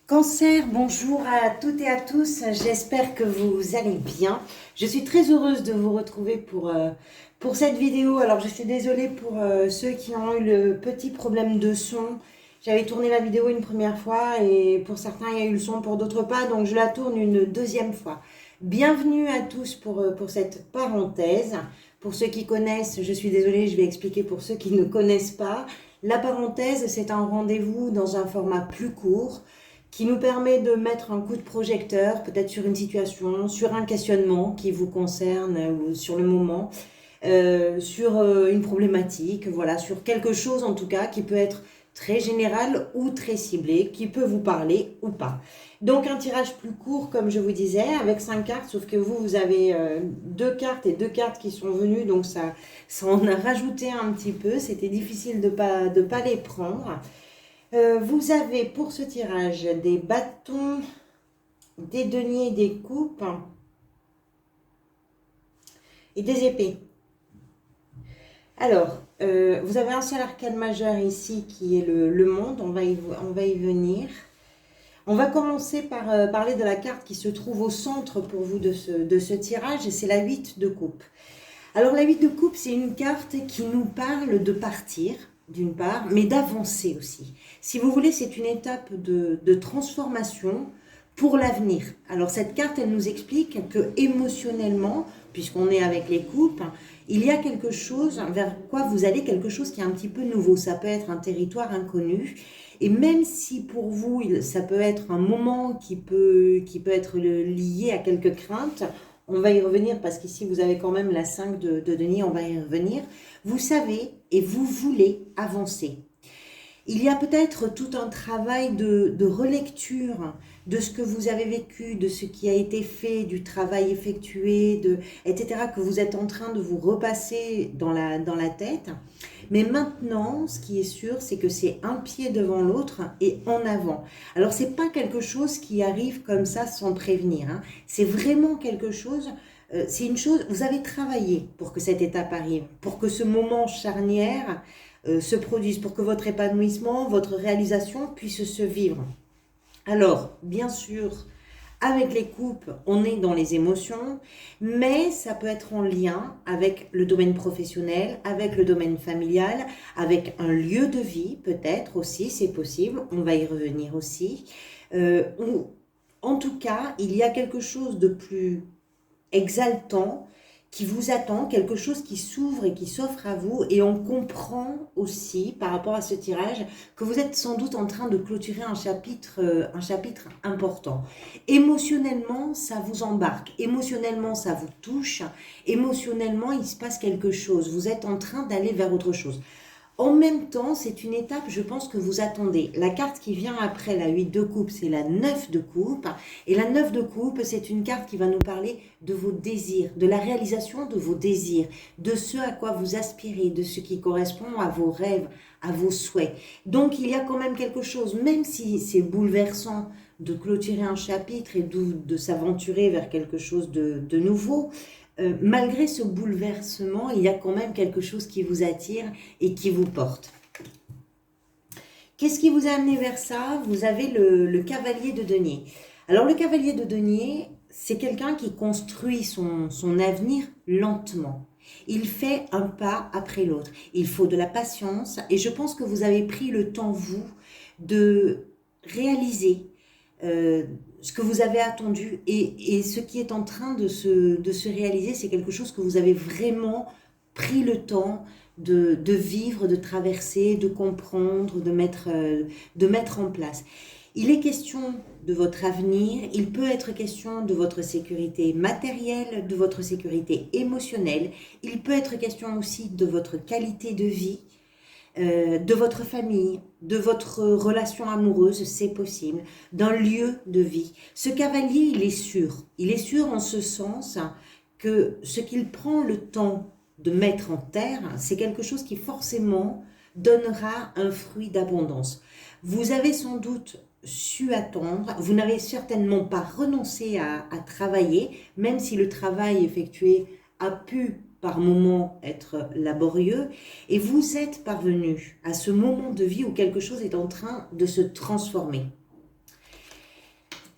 Cancer, bonjour à toutes et à tous, j'espère que vous allez bien. Je suis très heureuse de vous retrouver pour cette vidéo. Alors je suis désolée pour ceux qui ont eu le petit problème de son. J'avais tourné la vidéo une première fois et pour certains il y a eu le son, pour d'autres pas, donc je la tourne une deuxième fois. Bienvenue à tous pour cette parenthèse. Pour ceux qui connaissent, je suis désolée, je vais expliquer pour ceux qui ne connaissent pas. La parenthèse, c'est un rendez-vous dans un format plus court qui nous permet de mettre un coup de projecteur, peut-être sur une situation, sur un questionnement qui vous concerne sur le moment, sur une problématique, voilà, sur quelque chose en tout cas qui peut être très général ou très ciblé, qui peut vous parler ou pas. Donc un tirage plus court, comme je vous disais, avec 5 cartes, sauf que vous avez 2 cartes et 2 cartes qui sont venues, donc ça en a rajouté un petit peu, c'était difficile de pas les prendre. Vous avez pour ce tirage des bâtons, des deniers, des coupes et des épées. Alors, vous avez un seul arcane majeur ici qui est le monde, on va y venir. On va commencer par parler de la carte qui se trouve au centre pour vous de ce tirage, et c'est la 8 de coupe. Alors la 8 de coupe, c'est une carte qui nous parle de partir, d'une part, mais d'avancer aussi. Si vous voulez, c'est une étape de transformation pour l'avenir. Alors cette carte, elle nous explique que émotionnellement, puisqu'on est avec les coupes, il y a quelque chose vers quoi vous allez, quelque chose qui est un petit peu nouveau. Ça peut être un territoire inconnu. Et même si pour vous, ça peut être un moment qui peut être lié à quelques craintes, on va y revenir parce qu'ici, vous avez quand même la 5 de denier, on va y revenir. Vous savez et vous voulez avancer. Il y a peut-être tout un travail de relecture de ce que vous avez vécu, de ce qui a été fait, du travail effectué, etc., que vous êtes en train de vous repasser dans la tête. Mais maintenant, ce qui est sûr, c'est que c'est un pied devant l'autre et en avant. Alors, c'est pas quelque chose qui arrive comme ça sans prévenir, hein. C'est vraiment quelque chose, c'est une chose, vous avez travaillé pour que cette étape arrive, pour que ce moment charnière se produise, pour que votre épanouissement, votre réalisation puisse se vivre. Alors, bien sûr, avec les coupes, on est dans les émotions, mais ça peut être en lien avec le domaine professionnel, avec le domaine familial, avec un lieu de vie peut-être aussi, c'est possible, on va y revenir aussi. En tout cas, il y a quelque chose de plus exaltant qui vous attend, quelque chose qui s'ouvre et qui s'offre à vous, et on comprend aussi par rapport à ce tirage que vous êtes sans doute en train de clôturer un chapitre important. Émotionnellement, ça vous embarque, émotionnellement, ça vous touche, émotionnellement, il se passe quelque chose, vous êtes en train d'aller vers autre chose. En même temps, c'est une étape, je pense, que vous attendez. La carte qui vient après la 8 de coupe, c'est la 9 de coupe. Et la 9 de coupe, c'est une carte qui va nous parler de vos désirs, de la réalisation de vos désirs, de ce à quoi vous aspirez, de ce qui correspond à vos rêves, à vos souhaits. Donc, il y a quand même quelque chose, même si c'est bouleversant de clôturer un chapitre et de s'aventurer vers quelque chose de nouveau, malgré ce bouleversement, il y a quand même quelque chose qui vous attire et qui vous porte. Qu'est-ce qui vous a amené vers ça? Vous avez le cavalier de denier. Alors le cavalier de denier, c'est quelqu'un qui construit son avenir lentement. Il fait un pas après l'autre. Il faut de la patience et je pense que vous avez pris le temps, vous, de réaliser ce que vous avez attendu et ce qui est en train de se réaliser, c'est quelque chose que vous avez vraiment pris le temps de vivre, de traverser, de comprendre, de mettre en place. Il est question de votre avenir, il peut être question de votre sécurité matérielle, de votre sécurité émotionnelle, il peut être question aussi de votre qualité de vie, de votre famille, de votre relation amoureuse, c'est possible, d'un lieu de vie. Ce cavalier, il est sûr en ce sens que ce qu'il prend le temps de mettre en terre, c'est quelque chose qui forcément donnera un fruit d'abondance. Vous avez sans doute su attendre, vous n'avez certainement pas renoncé à travailler, même si le travail effectué a pu par moments être laborieux, et vous êtes parvenu à ce moment de vie où quelque chose est en train de se transformer.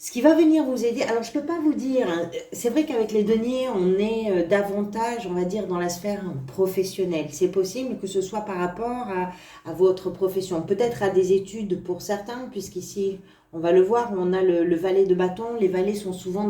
Ce qui va venir vous aider, alors je ne peux pas vous dire, hein, c'est vrai qu'avec les deniers, on est davantage, on va dire, dans la sphère professionnelle. C'est possible que ce soit par rapport à votre profession, peut-être à des études pour certains, puisqu'ici, on va le voir, on a le valet de bâton. Les valets sont souvent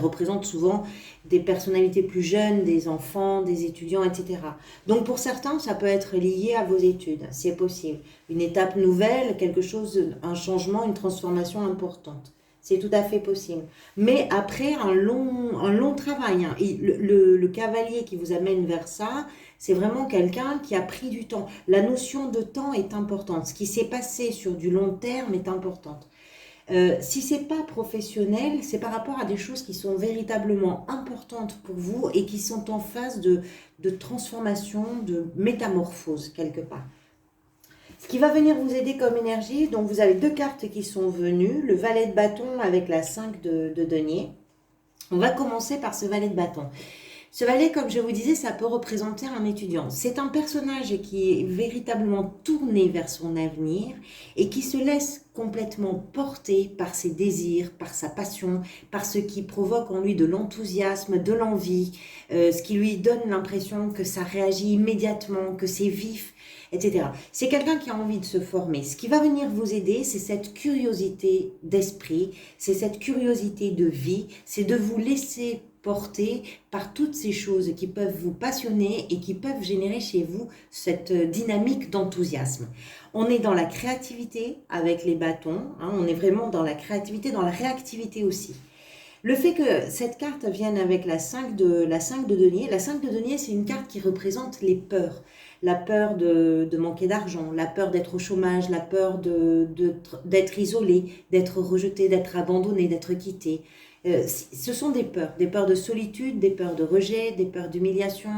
représentent souvent des personnalités plus jeunes, des enfants, des étudiants, etc. Donc pour certains, ça peut être lié à vos études, c'est possible. Une étape nouvelle, quelque chose, un changement, une transformation importante. C'est tout à fait possible. Mais après un long travail, hein. Le cavalier qui vous amène vers ça, c'est vraiment quelqu'un qui a pris du temps. La notion de temps est importante. Ce qui s'est passé sur du long terme est importante. Si c'est pas professionnel, c'est par rapport à des choses qui sont véritablement importantes pour vous et qui sont en phase de transformation, de métamorphose quelque part. Ce qui va venir vous aider comme énergie, donc vous avez 2 cartes qui sont venues, le valet de bâton avec la 5 de denier. On va commencer par ce valet de bâton. Ce valet, comme je vous disais, ça peut représenter un étudiant. C'est un personnage qui est véritablement tourné vers son avenir et qui se laisse complètement porter par ses désirs, par sa passion, par ce qui provoque en lui de l'enthousiasme, de l'envie, ce qui lui donne l'impression que ça réagit immédiatement, que c'est vif, etc. C'est quelqu'un qui a envie de se former. Ce qui va venir vous aider, c'est cette curiosité d'esprit, c'est cette curiosité de vie, c'est de vous laisser porter par toutes ces choses qui peuvent vous passionner et qui peuvent générer chez vous cette dynamique d'enthousiasme. On est dans la créativité avec les bâtons, hein, on est vraiment dans la créativité, dans la réactivité aussi. Le fait que cette carte vienne avec la 5 de denier, la 5 de denier, c'est une carte qui représente les peurs. La peur de manquer d'argent, la peur d'être au chômage, la peur d'être isolé, d'être rejeté, d'être abandonné, d'être quitté. Ce sont des peurs de solitude, des peurs de rejet, des peurs d'humiliation,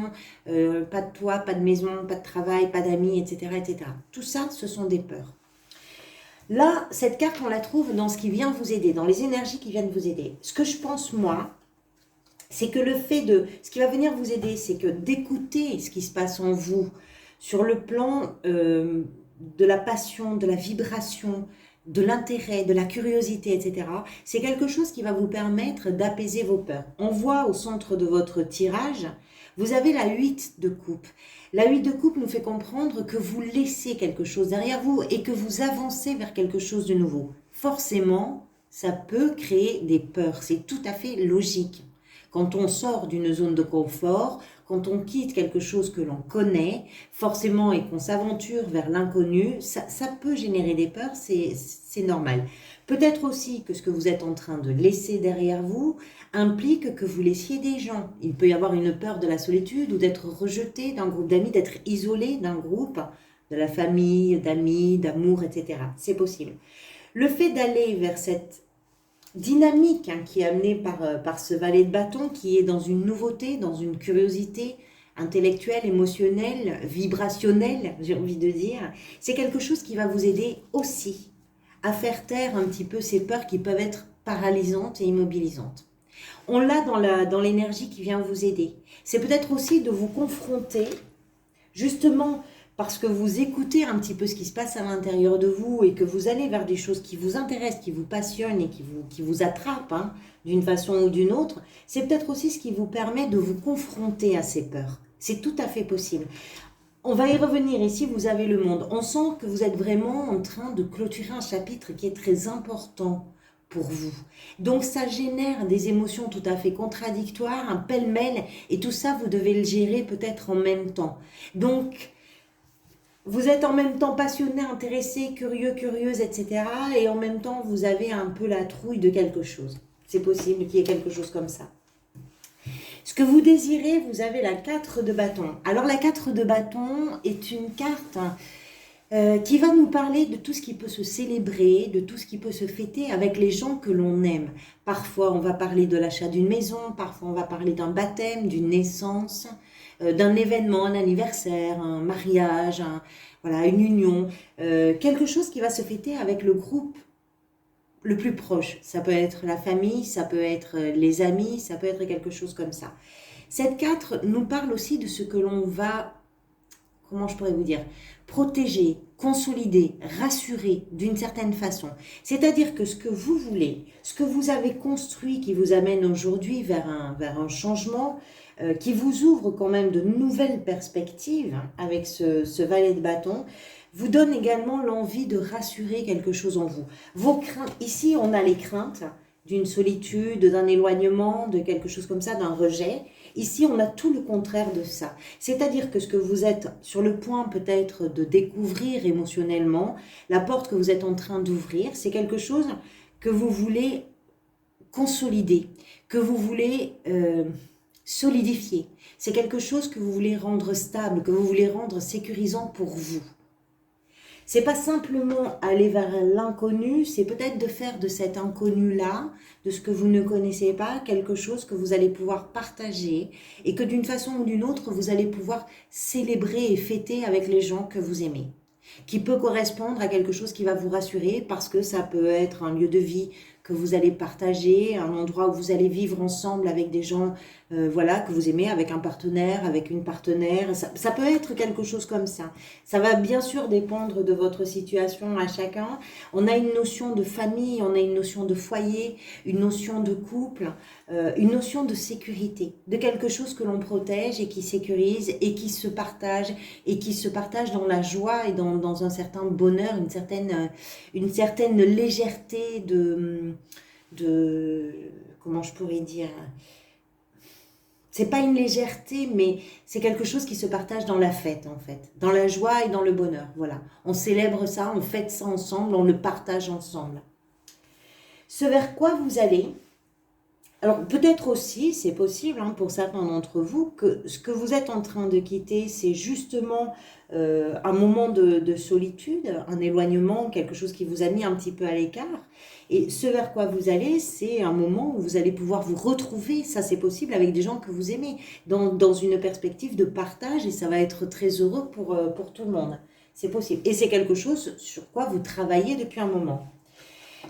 pas de toit, pas de maison, pas de travail, pas d'amis, etc., etc. Tout ça, ce sont des peurs. Là, cette carte, on la trouve dans ce qui vient vous aider, dans les énergies qui viennent vous aider. Ce que je pense, moi, c'est que ce qui va venir vous aider, c'est que d'écouter ce qui se passe en vous, sur le plan de la passion, de la vibration, de l'intérêt, de la curiosité, etc. C'est quelque chose qui va vous permettre d'apaiser vos peurs. On voit au centre de votre tirage, vous avez la 8 de coupe. La 8 de coupe nous fait comprendre que vous laissez quelque chose derrière vous et que vous avancez vers quelque chose de nouveau. Forcément, ça peut créer des peurs, c'est tout à fait logique. Quand on sort d'une zone de confort, quand on quitte quelque chose que l'on connaît, forcément, et qu'on s'aventure vers l'inconnu, ça peut générer des peurs, c'est normal. Peut-être aussi que ce que vous êtes en train de laisser derrière vous implique que vous laissiez des gens. Il peut y avoir une peur de la solitude ou d'être rejeté d'un groupe d'amis, d'être isolé d'un groupe, de la famille, d'amis, d'amour, etc. C'est possible. Le fait d'aller vers cette dynamique qui est amenée par ce valet de bâton, qui est dans une nouveauté, dans une curiosité intellectuelle, émotionnelle, vibrationnelle, j'ai envie de dire, c'est quelque chose qui va vous aider aussi à faire taire un petit peu ces peurs qui peuvent être paralysantes et immobilisantes. On l'a dans l'énergie qui vient vous aider. C'est peut-être aussi de vous confronter, justement parce que vous écoutez un petit peu ce qui se passe à l'intérieur de vous et que vous allez vers des choses qui vous intéressent, qui vous passionnent et qui vous attrapent d'une façon ou d'une autre, c'est peut-être aussi ce qui vous permet de vous confronter à ces peurs. C'est tout à fait possible. On va y revenir ici, vous avez le monde. On sent que vous êtes vraiment en train de clôturer un chapitre qui est très important pour vous. Donc ça génère des émotions tout à fait contradictoires, un pêle-mêle, et tout ça, vous devez le gérer peut-être en même temps. Donc, vous êtes en même temps passionné, intéressé, curieux, curieuse, etc. Et en même temps, vous avez un peu la trouille de quelque chose. C'est possible qu'il y ait quelque chose comme ça. Ce que vous désirez, vous avez la 4 de bâton. Alors la 4 de bâton est une carte qui va nous parler de tout ce qui peut se célébrer, de tout ce qui peut se fêter avec les gens que l'on aime. Parfois, on va parler de l'achat d'une maison, parfois on va parler d'un baptême, d'une naissance, d'un événement, un anniversaire, un mariage, voilà, une union, quelque chose qui va se fêter avec le groupe le plus proche. Ça peut être la famille, ça peut être les amis, ça peut être quelque chose comme ça. Cette 4 nous parle aussi de ce que l'on va, comment je pourrais vous dire, protéger, consolider, rassurer d'une certaine façon. C'est-à-dire que ce que vous voulez, ce que vous avez construit qui vous amène aujourd'hui vers un changement, qui vous ouvre quand même de nouvelles perspectives avec ce valet de bâton, vous donne également l'envie de rassurer quelque chose en vous. Vos craintes, ici on a les craintes d'une solitude, d'un éloignement, de quelque chose comme ça, d'un rejet. Ici, on a tout le contraire de ça. C'est-à-dire que ce que vous êtes sur le point peut-être de découvrir émotionnellement, la porte que vous êtes en train d'ouvrir, c'est quelque chose que vous voulez consolider, que vous voulez solidifier. C'est quelque chose que vous voulez rendre stable, que vous voulez rendre sécurisant pour vous. C'est pas simplement aller vers l'inconnu, c'est peut-être de faire de cet inconnu-là, de ce que vous ne connaissez pas, quelque chose que vous allez pouvoir partager et que d'une façon ou d'une autre, vous allez pouvoir célébrer et fêter avec les gens que vous aimez. Qui peut correspondre à quelque chose qui va vous rassurer parce que ça peut être un lieu de vie que vous allez partager, un endroit où vous allez vivre ensemble avec des gens voilà, que vous aimez, avec un partenaire, avec une partenaire. Ça peut être quelque chose comme ça. Ça va bien sûr dépendre de votre situation à chacun. On a une notion de famille, on a une notion de foyer, une notion de couple, une notion de sécurité, de quelque chose que l'on protège et qui sécurise et qui se partage dans la joie et dans un certain bonheur, une certaine légèreté de comment je pourrais dire, c'est pas une légèreté, mais c'est quelque chose qui se partage dans la fête en fait, dans la joie et dans le bonheur, voilà. On célèbre ça, on fête ça ensemble, on le partage ensemble. Ce vers quoi vous allez, alors peut-être aussi, c'est possible pour certains d'entre vous, que ce que vous êtes en train de quitter, c'est justement un moment de solitude, un éloignement, quelque chose qui vous a mis un petit peu à l'écart. Et ce vers quoi vous allez, c'est un moment où vous allez pouvoir vous retrouver, ça c'est possible, avec des gens que vous aimez, dans une perspective de partage, et ça va être très heureux pour tout le monde. C'est possible. Et c'est quelque chose sur quoi vous travaillez depuis un moment.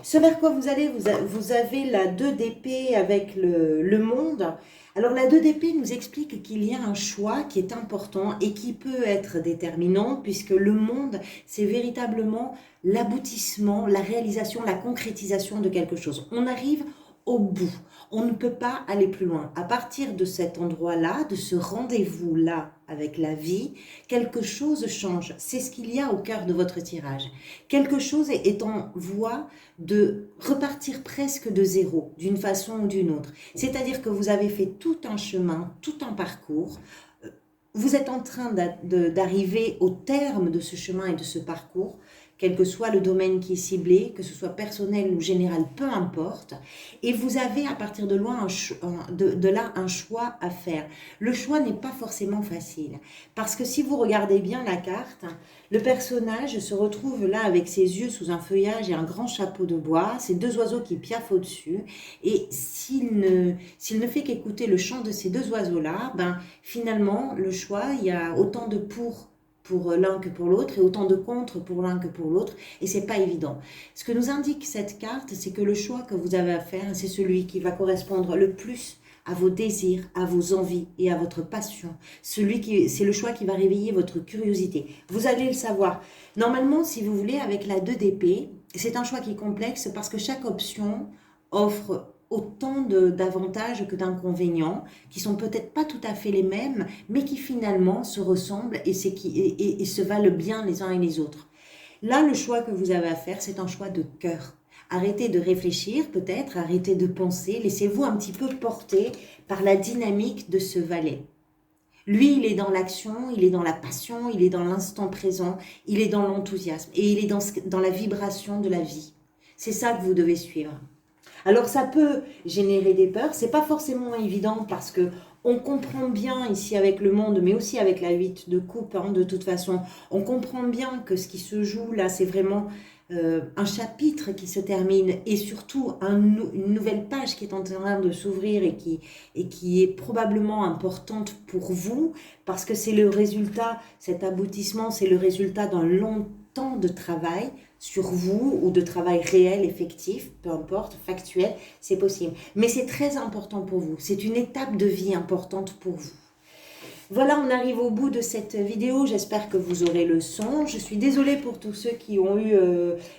Ce vers quoi vous allez, vous avez la 2 d'épée avec le monde. Alors la 2 d'épée nous explique qu'il y a un choix qui est important et qui peut être déterminant, puisque le monde, c'est véritablement l'aboutissement, la réalisation, la concrétisation de quelque chose. On arrive au bout. On ne peut pas aller plus loin. À partir de cet endroit-là, de ce rendez-vous-là avec la vie, quelque chose change. C'est ce qu'il y a au cœur de votre tirage. Quelque chose est en voie de repartir presque de zéro, d'une façon ou d'une autre. C'est-à-dire que vous avez fait tout un chemin, tout un parcours. Vous êtes en train d'arriver au terme de ce chemin et de ce parcours, quel que soit le domaine qui est ciblé, que ce soit personnel ou général, peu importe. Et vous avez à partir de là un choix à faire. Le choix n'est pas forcément facile. Parce que si vous regardez bien la carte, le personnage se retrouve là avec ses yeux sous un feuillage et un grand chapeau de bois, ces 2 oiseaux qui piaffent au-dessus. Et s'il ne fait qu'écouter le chant de ces 2 oiseaux-là, finalement, le choix, il y a autant de pour l'un que pour l'autre et autant de contre pour l'un que pour l'autre, et c'est pas évident. Ce que nous indique cette carte, c'est que le choix que vous avez à faire, c'est celui qui va correspondre le plus à vos désirs, à vos envies et à votre passion. C'est le choix qui va réveiller votre curiosité. Vous allez le savoir. Normalement, si vous voulez, avec la 2 d'épée, c'est un choix qui est complexe parce que chaque option offre autant d'avantages que d'inconvénients, qui sont peut-être pas tout à fait les mêmes, mais qui finalement se ressemblent et se valent bien les uns et les autres. Là, le choix que vous avez à faire, c'est un choix de cœur. Arrêtez de réfléchir peut-être, arrêtez de penser, laissez-vous un petit peu porter par la dynamique de ce valet. Lui, il est dans l'action, il est dans la passion, il est dans l'instant présent, il est dans l'enthousiasme et il est dans la vibration de la vie. C'est ça que vous devez suivre. Alors ça peut générer des peurs, c'est pas forcément évident parce que on comprend bien ici avec le monde, mais aussi avec la 8 de coupe, de toute façon, on comprend bien que ce qui se joue là, c'est vraiment un chapitre qui se termine et surtout une nouvelle page qui est en train de s'ouvrir et qui est probablement importante pour vous parce que c'est le résultat, cet aboutissement, c'est le résultat d'un long temps de travail sur vous ou de travail réel, effectif, peu importe, factuel, c'est possible. Mais c'est très important pour vous. C'est une étape de vie importante pour vous. Voilà, on arrive au bout de cette vidéo. J'espère que vous aurez le son. Je suis désolée pour tous ceux qui ont eu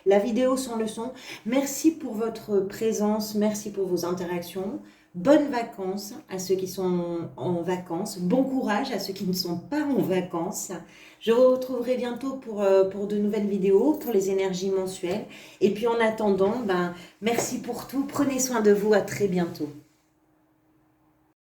la vidéo sans le son. Merci pour votre présence. Merci pour vos interactions. Bonnes vacances à ceux qui sont en vacances. Bon courage à ceux qui ne sont pas en vacances. Je vous retrouverai bientôt pour de nouvelles vidéos, pour les énergies mensuelles. Et puis en attendant, merci pour tout. Prenez soin de vous. À très bientôt.